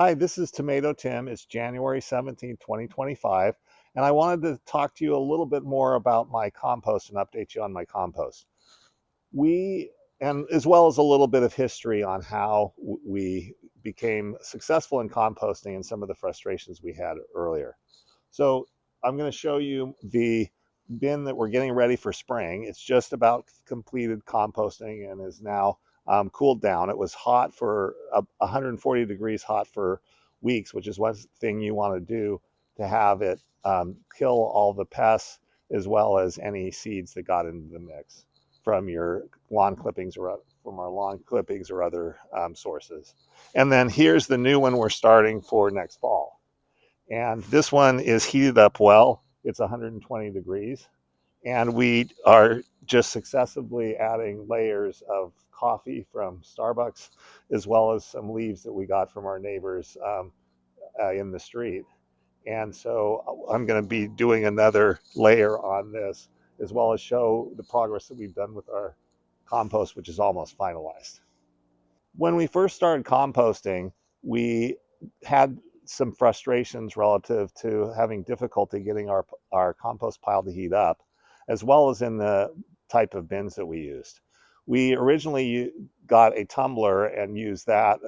Hi, this is Tomato Tim. It's January 17th, 2025, and I wanted to talk to you a little bit more about my compost and update you on my compost. We, and as well as a little bit of history on how we became successful in composting and some of the frustrations we had earlier. So, I'm going to show you the bin that we're getting ready for spring. It's just about completed composting and is now cooled down. It was hot for 140 degrees hot for weeks, which is one thing you want to do to have it kill all the pests as well as any seeds that got into the mix from your lawn clippings or from our lawn clippings or other sources. And then here's the new one we're starting for next fall. And this one is heated up well. It's 120 degrees. And we are just successively adding layers of coffee from Starbucks, as well as some leaves that we got from our neighbors in the street. And so I'm going to be doing another layer on this, as well as show the progress that we've done with our compost, which is almost finalized. When we first started composting, we had some frustrations relative to having difficulty getting our compost pile to heat up, as well as in the type of bins that we used. We originally got a tumbler and used that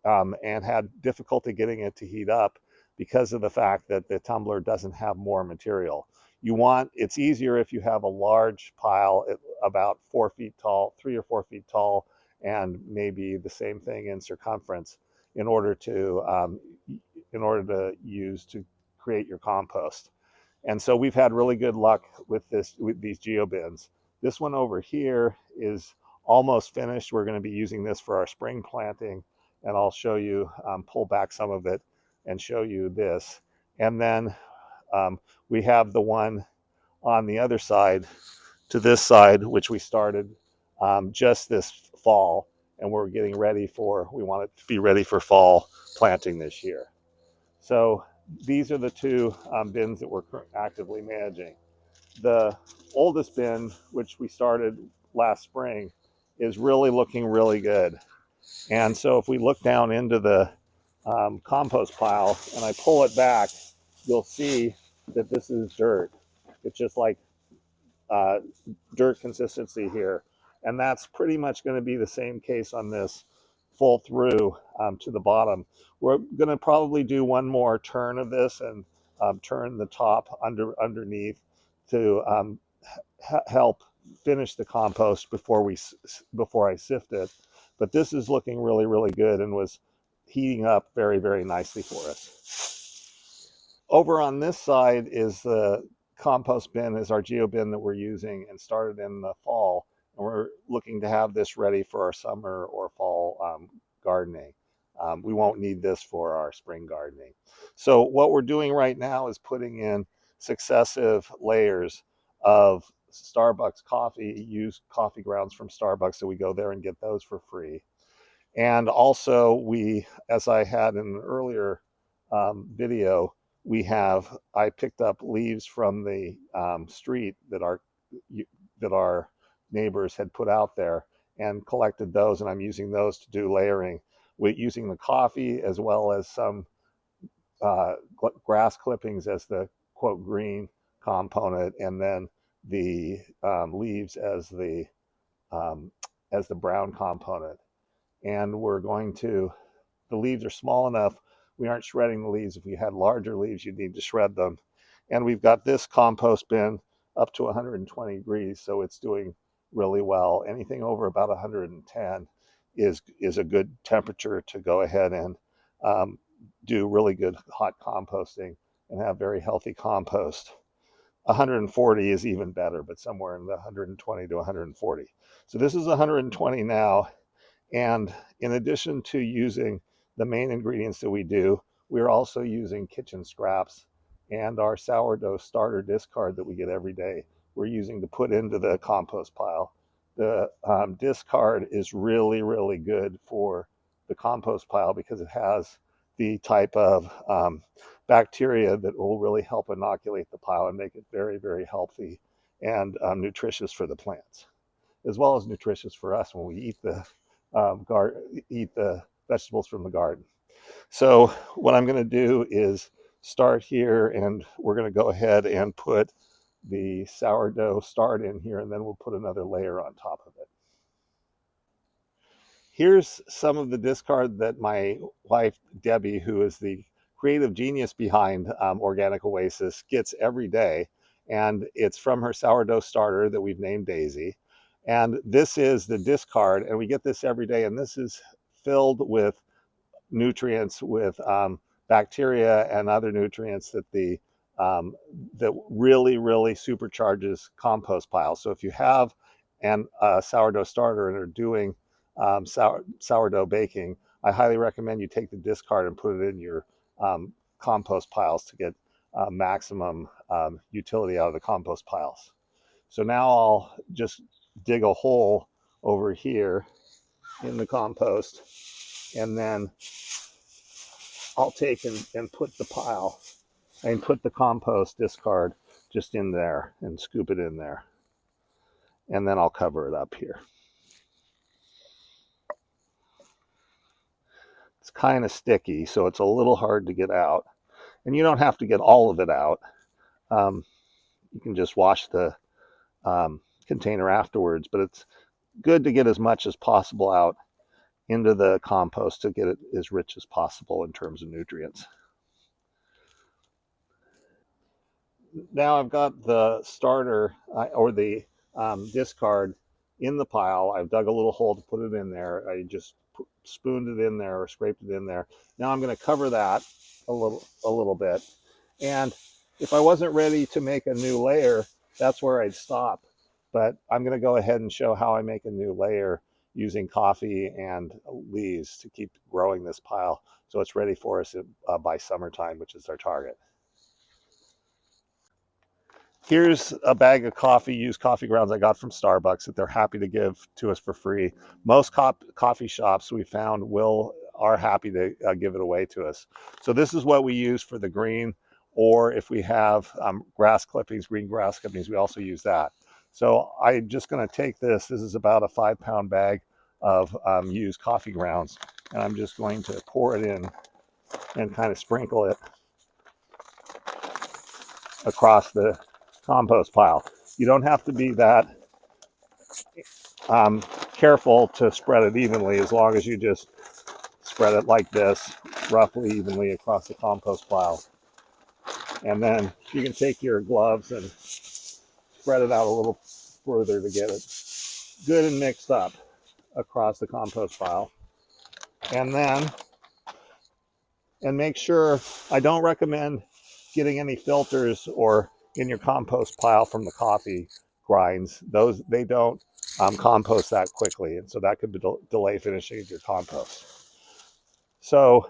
and had difficulty getting it to heat up because of the fact that the tumbler doesn't have more material. It's easier if you have a large pile about 4 feet tall, 3 or 4 feet tall, and maybe the same thing in circumference in order to use to create your compost. And so we've had really good luck with these geobins. This one over here is almost finished. We're going to be using this for our spring planting, and I'll show you, pull back some of it and show you this. And then we have the one on the other side to this side, which we started just this fall, and we want it to be ready for fall planting this year. So these are the two bins that we're actively managing. The oldest bin, which we started last spring, is really looking really good. And so if we look down into the compost pile and I pull it back, you'll see that this is dirt. It's just like uh, dirt consistency here. And that's pretty much going to be the same case on this full through to the bottom. We're going to probably do one more turn of this and turn the top underneath to help finish the compost before I sift it. But this is looking really, really good and was heating up very, very nicely for us. Over on this side is the compost bin, is our geo bin that we're using and started in the fall. And we're looking to have this ready for our summer or fall gardening. We won't need this for our spring gardening. So what we're doing right now is putting in successive layers of Starbucks coffee, used coffee grounds from Starbucks. So we go there and get those for free. And also as I had in an earlier video, I picked up leaves from the street that our neighbors had put out there and collected those, and I'm using those to do layering with using the coffee as well as some uh, grass clippings as the quote green component, and then the leaves um, as the brown component. And the leaves are small enough. We aren't shredding the leaves. If we had larger leaves, you'd need to shred them. And we've got this compost bin up to 120 degrees, so it's doing really well. Anything over about 110 is a good temperature to go ahead and um, do really good hot composting and have very healthy compost. 140 is even better, but somewhere in the 120 to 140. So this is 120 now, and in addition to using the main ingredients that we do, we're also using kitchen scraps and our sourdough starter discard that we get every day. We're using to put into the compost pile. The discard is really, really good for the compost pile because it has the type of bacteria that will really help inoculate the pile and make it very, very healthy and nutritious for the plants, as well as nutritious for us when we eat the vegetables from the garden. So what I'm going to do is start here, and we're going to go ahead and put the sourdough start in here, and then we'll put another layer on top of it. Here's some of the discard that my wife, Debbie, who is the creative genius behind Organic Oasis, gets every day. And it's from her sourdough starter that we've named Daisy. And this is the discard, and we get this every day. And this is filled with nutrients, with bacteria and other nutrients that really supercharges compost piles. So if you have a sourdough starter and are doing sourdough baking, I highly recommend you take the discard and put it in your compost piles to get maximum utility out of the compost piles. So now I'll just dig a hole over here in the compost, and then I'll take and put the pile and put the compost discard just in there and scoop it in there. And then I'll cover it up here. It's kind of sticky, so it's a little hard to get out. And you don't have to get all of it out. You can just wash the container afterwards, but it's good to get as much as possible out into the compost to get it as rich as possible in terms of nutrients. Now I've got the starter or the discard in the pile. I've dug a little hole to put it in there. I just spooned it in there or scraped it in there. Now I'm going to cover that a little bit. And if I wasn't ready to make a new layer, that's where I'd stop. But I'm going to go ahead and show how I make a new layer using coffee and leaves to keep growing this pile so it's ready for us by summertime, which is our target. Here's a bag of used coffee grounds I got from Starbucks that they're happy to give to us for free. Most coffee shops we found are happy to give it away to us. So this is what we use for the green, or if we have grass clippings, green grass clippings, we also use that. So I'm just going to take this. This is about a 5-pound bag of used coffee grounds, and I'm just going to pour it in and kind of sprinkle it across the compost pile. You don't have to be that careful to spread it evenly, as long as you just spread it like this, roughly evenly across the compost pile. And then you can take your gloves and spread it out a little further to get it good and mixed up across the compost pile. And make sure, I don't recommend getting any filters or in your compost pile from the coffee grinds. They don't compost that quickly, and so that could delay finishing your compost. So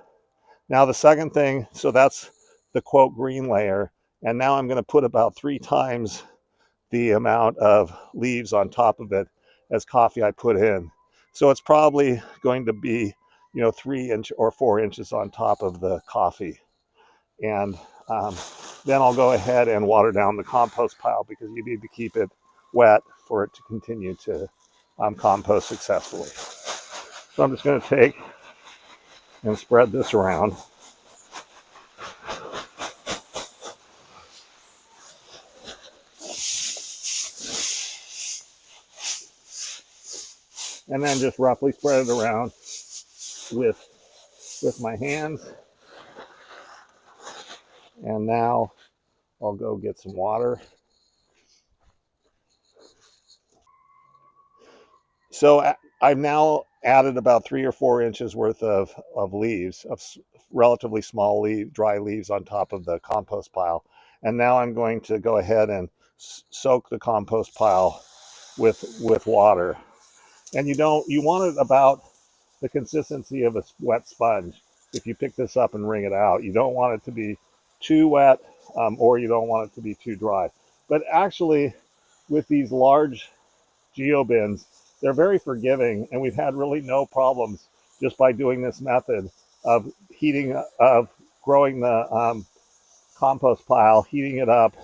now the second thing, so that's the quote green layer, and now I'm going to put about 3 times the amount of leaves on top of it as coffee I put in. So it's probably going to be 3 inch or 4 inches on top of the coffee. And then I'll go ahead and water down the compost pile, because you need to keep it wet for it to continue to compost successfully. So I'm just going to take and spread this around. And then just roughly spread it around with my hands. And now I'll go get some water. So I've now added about 3 or 4 inches worth of leaves, of relatively small dry leaves on top of the compost pile. And now I'm going to go ahead and soak the compost pile with water. And you want it about the consistency of a wet sponge. If you pick this up and wring it out, you don't want it to be too wet, or you don't want it to be too dry. But actually, with these large geobins, they're very forgiving, and we've had really no problems just by doing this method of growing the compost pile, heating it up,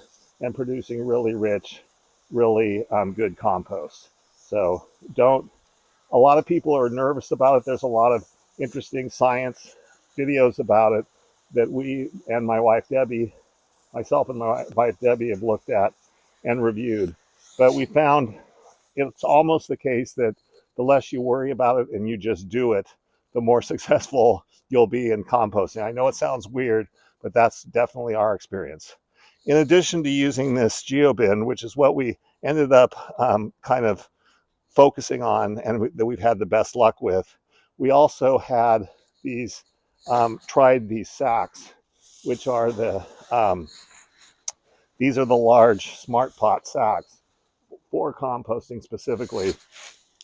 and producing really rich, really good compost. So a lot of people are nervous about it. There's a lot of interesting science videos about it that we and my wife Debbie, myself and my wife Debbie have looked at and reviewed. But we found it's almost the case that the less you worry about it and you just do it, the more successful you'll be in composting. I know it sounds weird, but that's definitely our experience. In addition to using this geobin, which is what we ended up kind of focusing on and that we've had the best luck with, we also had these tried these sacks, which are these are the large smart pot sacks for composting specifically,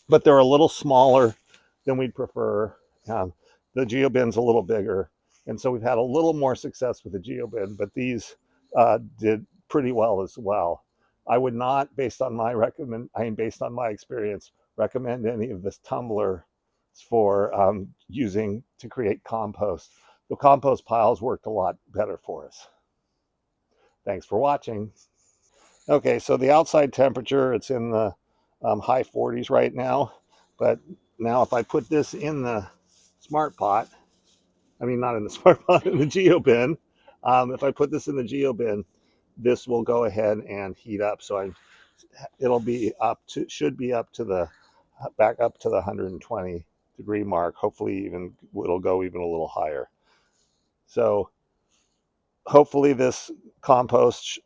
but they're a little smaller than we'd prefer. Um, the geobin's a little bigger, and so we've had a little more success with the geobin, but these did pretty well as well. I would not, based on my experience, recommend any of this tumbler for using to create compost. The compost piles worked a lot better for us. Thanks for watching. Okay, so the outside temperature, it's in the high 40s right now. But now if I put this in the smart pot, I mean, not in the smart pot, in the geobin, if I put this in the geobin, this will go ahead and heat up. So it'll be should be up to back up to the 120-degree mark. Hopefully even, it'll go even a little higher. So hopefully this compost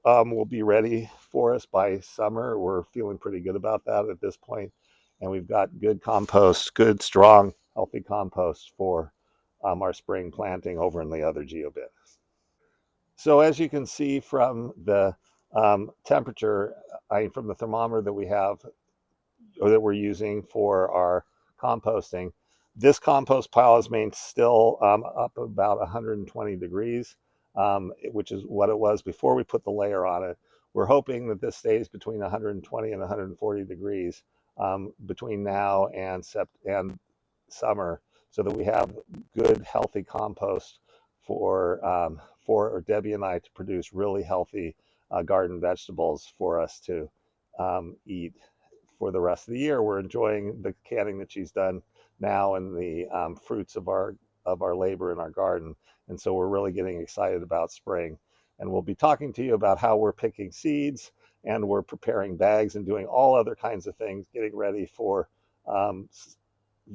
will be ready for us by summer. We're feeling pretty good about that at this point. And we've got good compost, good, strong, healthy compost for our spring planting over in the other geobin. So as you can see from the temperature, from the thermometer that we have, or that we're using for our composting, this compost pile is made still up about 120 degrees, which is what it was before we put the layer on it. We're hoping that this stays between 120 and 140 degrees between now and summer, so that we have good, healthy compost for Debbie and I to produce really healthy garden vegetables for us to eat for the rest of the year. We're enjoying the canning that she's done now and the fruits of our labor in our garden, and so we're really getting excited about spring. And we'll be talking to you about how we're picking seeds and we're preparing bags and doing all other kinds of things, getting ready for um,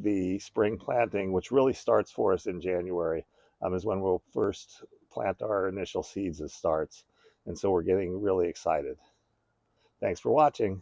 the spring planting, which really starts for us in January, is when we'll first plant our initial seeds as starts. And so we're getting really excited. Thanks for watching.